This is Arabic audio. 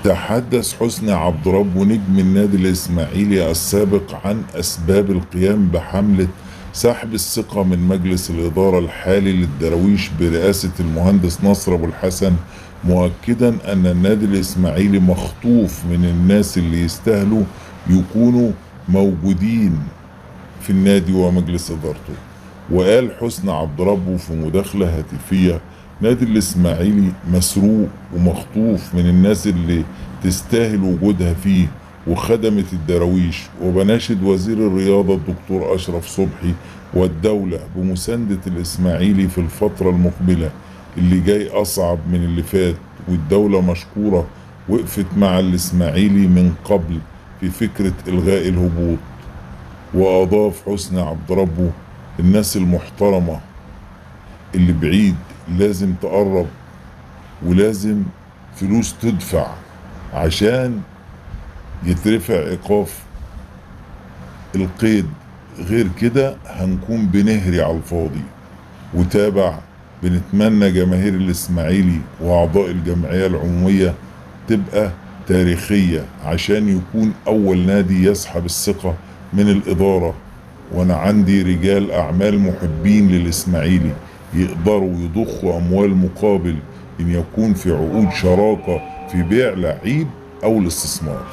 تحدث حسني عبد ربه نجم النادي الإسماعيلي السابق عن أسباب القيام بحملة سحب الثقة من مجلس الإدارة الحالي للدراويش برئاسة المهندس نصر أبو الحسن، مؤكدا أن النادي الإسماعيلي مخطوف من الناس اللي يستاهلوا يكونوا موجودين في النادي ومجلس إدارته. وقال حسني عبد ربه في مداخلة هاتفية: نادي الإسماعيلي مسروق ومخطوف من الناس اللي تستاهل وجودها فيه وخدمت الدراويش، وبناشد وزير الرياضة الدكتور أشرف صبحي والدولة بمساندة الإسماعيلي في الفترة المقبلة اللي جاي أصعب من اللي فات، والدولة مشكورة وقفت مع الإسماعيلي من قبل في فكرة إلغاء الهبوط. وأضاف حسني عبد ربه: الناس المحترمة اللي بعيد لازم تقرب، ولازم فلوس تدفع عشان يترفع إيقاف القيد، غير كده هنكون بنهري على الفاضي. وتابع: بنتمنى جماهير الإسماعيلي وأعضاء الجمعية العمومية تبقى تاريخية عشان يكون أول نادي يسحب الثقة من الإدارة، وأنا عندي رجال أعمال محبين للإسماعيلي يقدروا يضخوا أموال مقابل إن يكون في عقود شراكة في بيع لعيب أو الاستثمار.